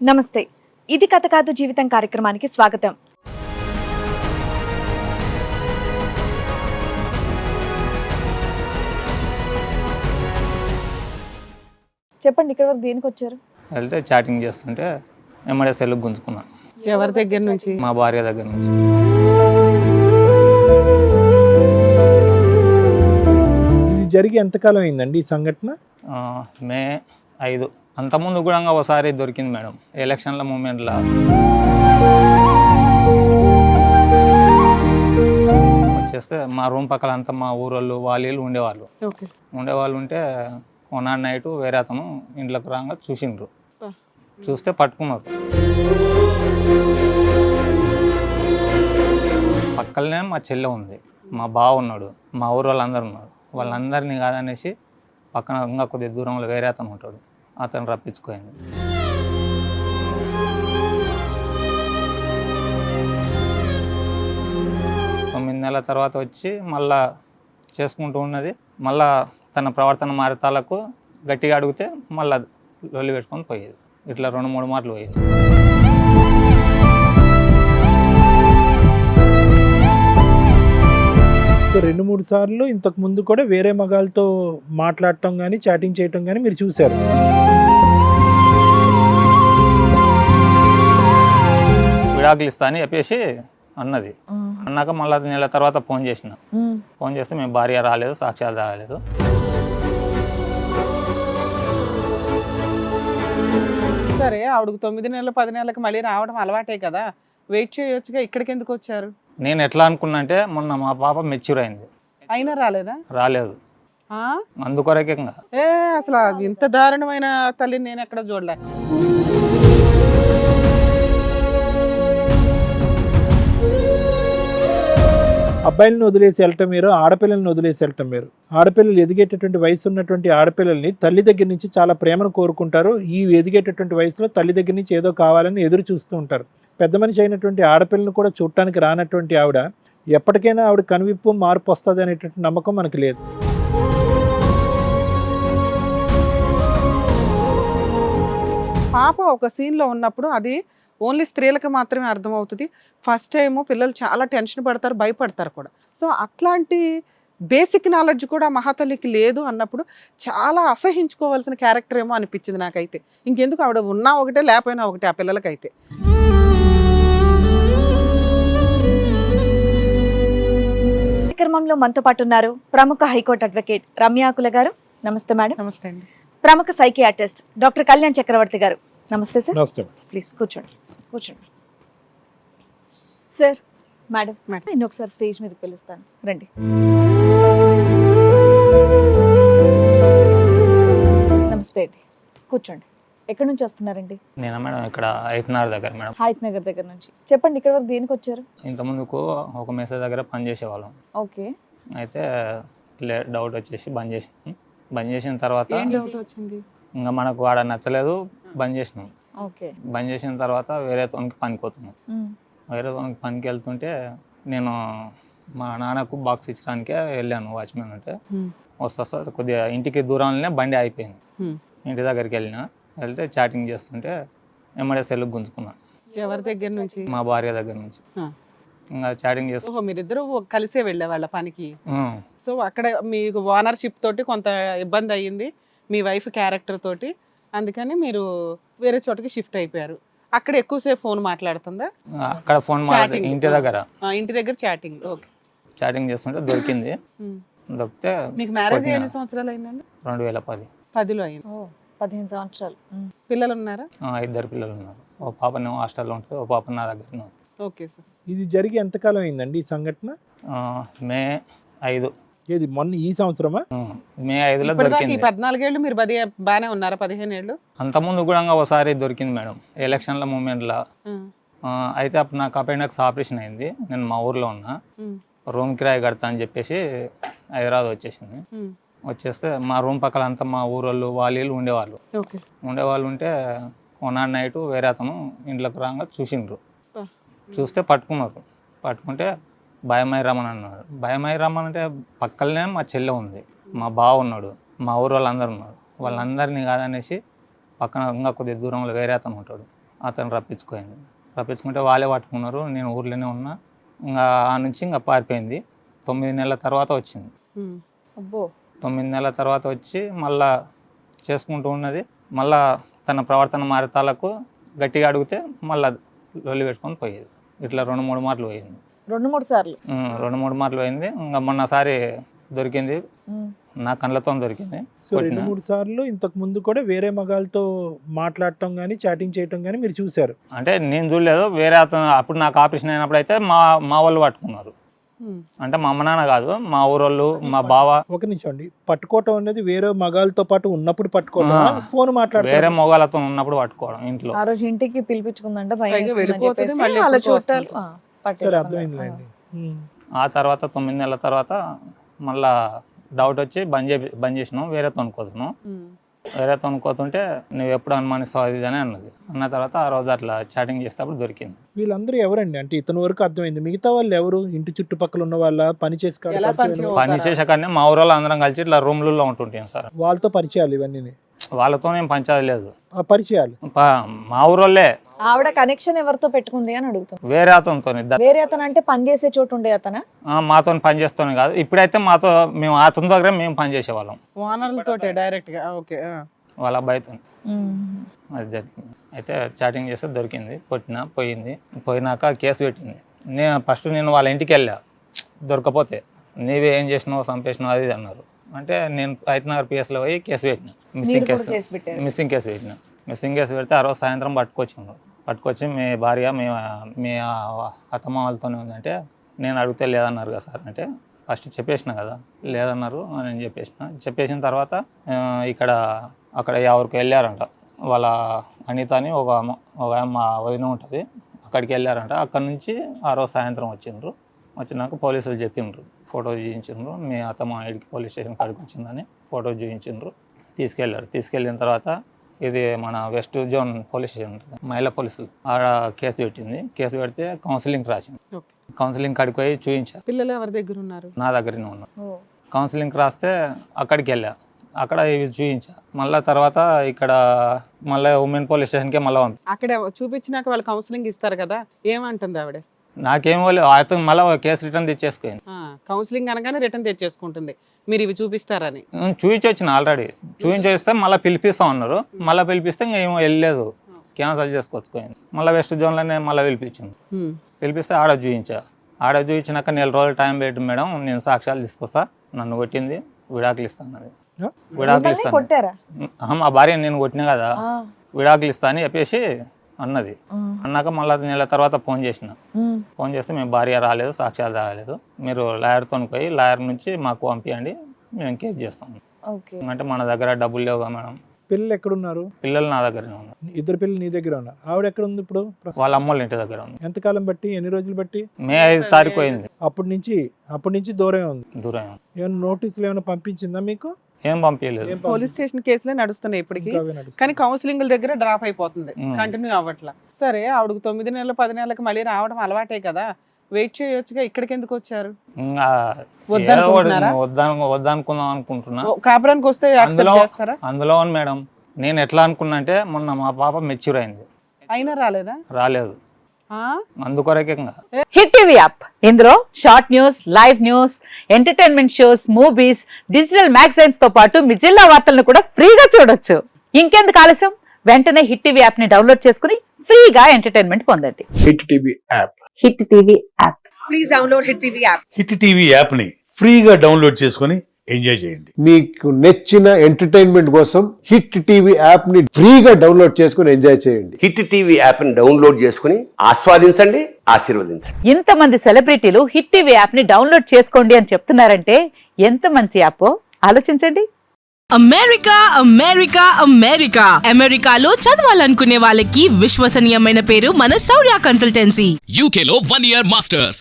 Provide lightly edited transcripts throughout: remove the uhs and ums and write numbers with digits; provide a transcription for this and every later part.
నమస్తే. ఇది కథ కాదు జీవితం కార్యక్రమానికి స్వాగతం. చెప్పండి, ఇక్కడ వరకు దేనికి వచ్చారు? వెళ్తే చాటింగ్ చేస్తుంటే ఎమ్మడే సెల్లు గుంజుకున్నా. ఎవరి దగ్గర నుంచి? మా భార్య దగ్గర నుంచి. ఇది జరిగి ఎంతకాలం అయిందండి ఈ సంఘటన? మే 5. అంతకుముందు కూడా ఒకసారి దొరికింది మేడం, ఎలక్షన్ల మూమెంట్లో. వచ్చేస్తే మా రూమ్ పక్కల అంతా మా ఊరోళ్ళు వాళ్ళు ఉండేవాళ్ళు ఉంటే కొన్నాడు నైట్ వేరే అతను ఇంట్లోకి రాగా చూసిండ్రు. చూస్తే పట్టుకున్నారు. పక్కనే మా చెల్లె ఉంది, మా బావ ఉన్నాడు, మా ఊరు వాళ్ళందరూ ఉన్నారు. వాళ్ళందరినీ కాదనేసి పక్కన ఇంకా కొద్దిగా దూరంలో వేరే అతను ఉంటాడు, అతను రప్పించుకోయింది. తొమ్మిది నెలల తర్వాత వచ్చి మళ్ళా చేసుకుంటూ ఉన్నది. మళ్ళా తన ప్రవర్తన మారతాలకు గట్టిగా అడిగితే మళ్ళీ లొల్లి పెట్టుకొని పోయేది. ఇట్లా 2-3 మాటలు పోయేది. సో 2-3 సార్లు ఇంతకు ముందు కూడా వేరే మగాళ్ళతో మాట్లాడటం కానీ చాటింగ్ చేయటం కానీ మీరు చూశారు. విడాకులు ఇస్తా అని చెప్పేసి అన్నది. అన్నాక మళ్ళీ నెల తర్వాత ఫోన్ చేసిన. ఫోన్ చేస్తే మేము భార్య రాలేదు, సాక్ష్యాలు రాలేదు. సరే, ఆవిడకు 9 నెలలు 10 నెలలకు మళ్ళీ రావడం అలవాటే కదా, వెయిట్ చేయొచ్చుగా. ఇక్కడికి ఎందుకు వచ్చారు? నేను ఎట్లా అనుకున్నా అంటే మొన్న మా పాప మెచ్యూర్ అయింది, అయినా రాలేదా? రాలేదు. అందుకొరకే అసలు ఇంత దారుణమైన తల్లిని నేను ఎక్కడ చూడలే. అబ్బాయిలను వదిలేసి వెళ్ళటం మీరు, ఆడపిల్లల్ని వదిలేసి వెళ్ళటం మీరు. ఆడపిల్లలు ఎదిగేటటువంటి వయసు ఉన్నటువంటి ఆడపిల్లల్ని తల్లి దగ్గర నుంచి చాలా ప్రేమను కోరుకుంటారు. ఈ ఎదిగేటటువంటి వయసులో తల్లి దగ్గర నుంచి ఏదో కావాలని ఎదురు చూస్తూ ఉంటారు. పెద్ద మనిషి అయినటువంటి ఆడపిల్లను కూడా చూడటానికి రానటువంటి ఆవిడ ఎప్పటికైనా ఆవిడ కనువిప్పు మార్పు వస్తుంది అనేటువంటి నమ్మకం మనకు లేదు. పాప ఒక సీన్లో ఉన్నప్పుడు అది ఓన్లీ స్త్రీలకు మాత్రమే అర్థమవుతుంది. ఫస్ట్ టైము పిల్లలు చాలా టెన్షన్ పడతారు, భయపడతారు కూడా. సో అట్లాంటి బేసిక్ నాలెడ్జ్ కూడా మహాతల్లికి లేదు అన్నప్పుడు చాలా అసహించుకోవాల్సిన క్యారెక్టర్ ఏమో అనిపించింది నాకైతే. ఇంకెందుకు, ఆవిడ ఉన్నా ఒకటే లేకపోయినా ఒకటే ఆ పిల్లలకైతే. కార్యక్రమంలో మనతో పాటు ఉన్నారు ప్రముఖ హైకోర్టు అడ్వకేట్ రమ్యాకుల గారు. నమస్తే మేడం. నమస్తే అండి. ప్రముఖ సైకియాట్రిస్ట్ డాక్టర్ కళ్యాణ్ చక్రవర్తి గారు. నమస్తే సార్. నమస్తే. ప్లీజ్ కూర్చోండి. సార్, మేడం నేను ఒకసారి స్టేజ్ మీద పిలుస్తాను, రండి. నమస్తే అండి, కూర్చోండి. ఎక్కడి నుంచి వస్తున్నారండి? నేను మేడం ఇక్కడ హైతనగర్ దగ్గర. మేడం హైత్ నగర్ దగ్గర నుంచి. చెప్పండి, ఇక్కడ వరకు దేనికి వచ్చారు? ఇంతకుముందుకు ఒక మెసేజ్ దగ్గర పనిచేసేవాళ్ళం. ఓకే. అయితే డౌట్ వచ్చేసి బంద్ చేసిన తర్వాత ఇంకా మనకు వాడ నచ్చలేదు, బంద్ చేసినాం. ఓకే. బంద్ చేసిన తర్వాత వేరే తోనికి పనికి పోతున్నాం. వేరే తోనికి పనికి వెళ్తుంటే నేను మా నాన్నకు బాక్స్ ఇచ్చడానికే వెళ్ళాను. వాచ్మెన్ అంటే వస్తా కొద్దిగా ఇంటికి దూరంలోనే బండి అయిపోయింది. ఇంటి దగ్గరికి వెళ్తే చాటింగ్ చేస్తుంటే ఎమ్మడే సెల్లు గుంజుకున్నా. ఎవరి దగ్గర నుంచి? మా భార్య దగ్గర నుంచి. ఇంకా చాటింగ్ చేస్తూ మీరిద్దరు కలిసే వెళ్ళే వాళ్ళ పనికి. సో అక్కడ మీకు ఓనర్షిప్ తోటి కొంత ఇబ్బంది అయ్యింది, మీ వైఫ్ క్యారెక్టర్ తోటి. అందుకని మీరు వేరే చోటకి షిఫ్ట్ అయిపోయారు. అక్కడ ఎక్కువసేపు ఫోన్ మాట్లాడుతుందా? అక్కడ ఫోన్ ఇంటి దగ్గర చాటింగ్. ఓకే. చాటింగ్ చేస్తుంటే దొరికింది. దొరికితే మీకు మ్యారేజ్ ఎన్ని సంవత్సరాలు అయిందండి? 2010. 10లో అయింది. 15 సంవత్సరాలు. పిల్లలు ఉన్నారా? 2 పిల్లలు ఉన్నారు. ఓ పాపనేమో హాస్టల్లో ఉంటుంది, ఓ పాప నా దగ్గర. Okay sir. ఇది జరిగి ఎంతకాలం అయిందండి ఈ సంఘటన? మే 5. ఏది మొన్న ఈ సంవత్సరమా? మే 5లో దొరికింది. 14 ఏళ్ళు మీరు బాగానే ఉన్నారా? 15 ఏళ్ళు? అంతకుముందు కూడా ఒకసారి దొరికింది మేడం, ఎలక్షన్ల మూమెంట్లో. అయితే అప్పుడు నాకు అపెండిక్స్ ఆపరేషన్ అయింది. నేను మా ఊర్లో ఉన్నా, రూమ్ కిరాయి కడతా అని చెప్పేసి హైదరాబాద్ వచ్చేసింది. వచ్చేస్తే మా రూమ్ పక్కల అంతా మా ఊరోళ్ళు వాళ్ళు ఉండేవాళ్ళు ఉంటే కొన్నాడు నైట్ వేరే అతను ఇంట్లోకి రాగా చూసిండ్రు. చూస్తే పట్టుకుంటే భయమై రమ్మని అన్నాడు. భయమై రమ్మని అంటే పక్కనే మా చెల్లె ఉంది, మా బావ ఉన్నాడు, మా ఊరు వాళ్ళందరూ ఉన్నారు. వాళ్ళందరినీ కాదనేసి పక్కన ఇంకా కొద్దిగా దూరంలో వేరే అతను ఉంటాడు, అతను రప్పించుకుంటే వాళ్ళే పట్టుకున్నారు. నేను ఊర్లోనే ఉన్నా. ఇంకా ఆ నుంచి ఇంకా పారిపోయింది. 9 నెలల తర్వాత వచ్చింది. అబ్బో 9 నెలల తర్వాత వచ్చి మళ్ళా చేసుకుంటూ ఉన్నది. మళ్ళా తన ప్రవర్తన మారేతాలకు గట్టిగా అడిగితే మళ్ళీ లొల్లి పెట్టుకొని పోయేది. ఇట్లా 2-3 మార్లు పోయింది. 2-3 సార్లు 2-3 మార్లు పోయింది. ఇంకా మొన్నసారి దొరికింది, నా కళ్ళతో దొరికింది. సో 2-3 సార్లు ఇంతకు ముందు కూడా వేరే మగాళ్ళతో మాట్లాడటం కానీ చాటింగ్ చేయటం కానీ మీరు చూశారు? అంటే నేను చూడలేదు, వేరే అతను. అప్పుడు నాకు ఆపరేషన్ అయినప్పుడు అయితే మా వాళ్ళు పట్టుకున్నారు. అంటే మా అమ్మ నాన్న కాదు, మా ఊరోళ్ళు, మా బావ. ఒక నిమిషం అండి, పట్టుకోవటం అనేది వేరే మగాళ్ళతో పాటు ఉన్నప్పుడు పట్టుకోవడం, ఫోన్ మాట్లాడటం వేరే మొగాలతో ఉన్నప్పుడు పట్టుకోవడం. ఇంట్లో ఆ రోజు ఇంటికి పిలిపించుకుందంట, పైగా భయం వెళ్ళిపోతుంది, చెప్పేసి మళ్ళీ వాళ్ళ ఎప్పుడో చుట్టాలు వస్తుంది. సరే, అర్థమైందిలేండి. ఆ తర్వాత 9 నెలల తర్వాత మళ్ళా డౌట్ వచ్చి బంద్ చేసినాం. వేరే తోనుకోతున్నాం. వేరే తోనుకోతుంటే నువ్వు ఎప్పుడు అనుమానిస్తావు అది అని అన్నది. అన్న తర్వాత ఆ రోజు అట్లా చాటింగ్ చేసేటప్పుడు దొరికింది. వీళ్ళందరూ ఎవరండి? అంటే ఇతని వరకు అర్థమైంది, మిగతా వాళ్ళు ఎవరు? ఇంటి చుట్టుపక్కల ఉన్న వాళ్ళ, పని చేసి ఎలా పరిచయం పని చేసాకనే మా ఊరోళ్ళు అందరం కలిసి ఇట్లా రూమ్లలో ఉంటుంటాం సార్. వాళ్ళతో పరిచయాలు ఇవన్నీ? వాళ్ళతో ఏం పంచాది లేదు. ఆ పరిచయాలు మా ఊరోళ్ళే. ఆవిడ కనెక్షన్ ఎవరితో పెట్టుకుంది అని అడుగుతుంది. వేరే అతనితో. వేరే అతను అంటే పని చేసే చోటు ఉండే అతనా? మాతో పని చేస్తాను కాదు. ఇప్పుడైతే మాతో మేము అతని దగ్గర మేము పని చేసేవాళ్ళం. ఓనర్లతోటే డైరెక్ట్ గా. ఓకే. వాళ్ళ అబ్బాయితో అది జరిగింది. అయితే చాటింగ్ చేస్తే దొరికింది, పోయింది. పోయినాక కేసు పెట్టింది. నేను వాళ్ళ ఇంటికి వెళ్ళా, దొరకపోతే నీవే ఏం చేసినావు, చంపేసినావు అది అన్నారు. అంటే నేను హైతనగర్ పిఎస్లో పోయి కేసు పెట్టిన, మిస్సింగ్ కేసు పెట్టిన. మిస్సింగ్ కేసు పెడితే ఆ రోజు సాయంత్రం పట్టుకొచ్చి మీ భార్య మీ అత్తమ్మ వాళ్ళతోనే ఉందంటే నేను అడిగితే లేదన్నారు కదా సార్. అంటే ఫస్ట్ చెప్పేసిన కదా, లేదన్నారు నేను చెప్పేసిన తర్వాత అక్కడ ఎవరికి వెళ్ళారంట. వాళ్ళ అనిత అని ఒక మా వదిన ఉంటుంది, అక్కడికి వెళ్ళారంట. అక్కడ నుంచి ఆ రోజు సాయంత్రం వచ్చినాక పోలీసులు చెప్పిండ్రు, ఫోటో చూపించిండ్రు. మీ అత్తమ్మ ఇడికి పోలీస్ స్టేషన్ కాడికి వచ్చిందని ఫోటో చూపించిండ్రు. తీసుకెళ్ళిన తర్వాత ఇది మన వెస్ట్ జోన్ పోలీస్ స్టేషన్ ఉంటుంది, మహిళా పోలీసులు ఆడ కేసు పెట్టింది. కేసు పెడితే కౌన్సిలింగ్ రాసింది. కౌన్సిలింగ్ కాడికి పోయి చూపించా. పిల్లలు ఎవరి దగ్గర ఉన్నారు? నా దగ్గరనే ఉన్నారు. కౌన్సిలింగ్ రాస్తే అక్కడికి వెళ్ళా, అక్కడ ఇవి చూపించా. మళ్ళీ తర్వాత ఇక్కడ మళ్ళీ ఉమెన్ పోలీస్ స్టేషన్కే మళ్ళీ అక్కడ చూపించినాక వాళ్ళు కౌన్సిలింగ్ ఇస్తారు కదా, ఏమంటుంది ఆవిడ? నాకేమో అతను మళ్ళీ కేసు రిటర్న్ తెచ్చేసుకుంది. కౌన్సిలింగ్ అనగానే రిటర్న్ తెచ్చేసుకుంటుంది, మీరు ఇవి చూపిస్తారని. చూపించొచ్చిన ఆల్రెడీ. చూపించేస్తే మళ్ళీ పిలిపిస్తాం అన్నారు. మళ్ళీ పిలిపిస్తే ఇంకా ఏమో వెళ్ళలేదు, క్యాన్సల్ చేసుకొచ్చుకోయింది. మళ్ళీ వెస్ట్ జోన్లోనే మళ్ళీ పిలిపిస్తే ఆడ చూపించాక 4 రోజులు టైం పెట్టి మేడం నేను సాక్ష్యాలు తీసుకొస్తా, నన్ను కొట్టింది, విడాకులు ఇస్తాను. విడాకులు ఇస్తాను, మా భార్య నేను కొట్టినా కదా, విడాకులు ఇస్తా అని చెప్పేసి అన్నది. అన్నాక మళ్ళీ 1 నెల తర్వాత ఫోన్ చేస్తే మేము భార్య రాలేదు, సాక్ష్యాలు రాలేదు, మీరు లాయర్తో పోయి లాయర్ నుంచి మాకు పంపించండి, మేము కేసు చేస్తాం. అంటే మన దగ్గర డబ్బులు లేవుగా మేడం. పిల్లలు ఎక్కడున్నారు? పిల్లలు నా దగ్గరనే ఉన్నారు. 2 పిల్లలు నీ దగ్గర ఉన్నారు. ఆవిడ ఎక్కడ ఉంది ఇప్పుడు? వాళ్ళ అమ్మోళ్ళ ఇంటి దగ్గర ఉంది. ఎంతకాలం బట్టి, ఎన్ని రోజులు బట్టి? మే 5 తారీఖు అయింది. అప్పటి నుంచి దూరం ఉంది. ఏమైనా నోటీసులు ఏమైనా పంపించిందా మీకు? ఏం పంపించలేదు. పోలీస్ స్టేషన్ కేసులే నడుస్తున్నాయి ఇప్పటికి, కానీ కౌన్సిలింగ్ దగ్గర డ్రాప్ అయిపోతుంది, కంటిన్యూ అవ్వట్లా. సరే, ఆవిడకు 9 నెలలు 10 నెలలకు మళ్ళీ రావడం అలవాటే కదా, వెయిట్ చేయొచ్చుగా. ఇక్కడికి ఎందుకు వచ్చారు? వద్దనుకుందాం అనుకుంటున్నా. కాపురానికి వస్తే యాక్సెప్ట్ చేస్తారా? అందులో మేడం నేను ఎట్లా అనుకున్నా అంటే మొన్న మా పాప మెచ్యూర్ అయింది, అయినా రాలేదు. అందుకొరకే హిట్ టీవీ యాప్, ఇందులో short news, live news, entertainment shows, movies, digital magazines తో పాటు మీ జిల్లా వార్తలను కూడా ఫ్రీగా చూడొచ్చు. ఇంకెందుకు ఆలస్యం, వెంటనే హిట్ టీవీ యాప్ ని డౌన్లోడ్ చేసుకుని ఫ్రీగా ఎంటర్టైన్మెంట్ పొందండి. Hit TV app. Hit TV app. Please download hit TV app. Hit TV app ని ఫ్రీగా డౌన్లోడ్ చేసుకుని ఎంజాయ్ చేయండి. మీకు నచ్చిన ఎంటర్టైన్మెంట్ కోసం హిట్ టీవీ యాప్ ని ఫ్రీగా డౌన్లోడ్ చేసుకుని ఎంజాయ్ చేయండి. హిట్ టీవీ యాప్ ని డౌన్లోడ్ చేసుకుని ఆస్వాదించండి, ఆశీర్వదించండి. ఇంతమంది సెలబ్రిటీలు హిట్ టీవీ యాప్ ని డౌన్లోడ్ చేసుకోండి అని చెప్తున్నారంటే ఎంత మంచి యాప్ ఆలోచించండి. అమెరికాలో చదవాలనుకునే వాళ్ళకి విశ్వసనీయమైన పేరు మన శౌర్య కన్సల్టెన్సీ. UK లో 1 year masters.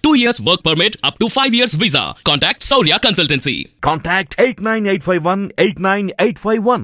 2 years work permit up to 5 years visa. Contact Saurya Consultancy. Contact 89851 89851.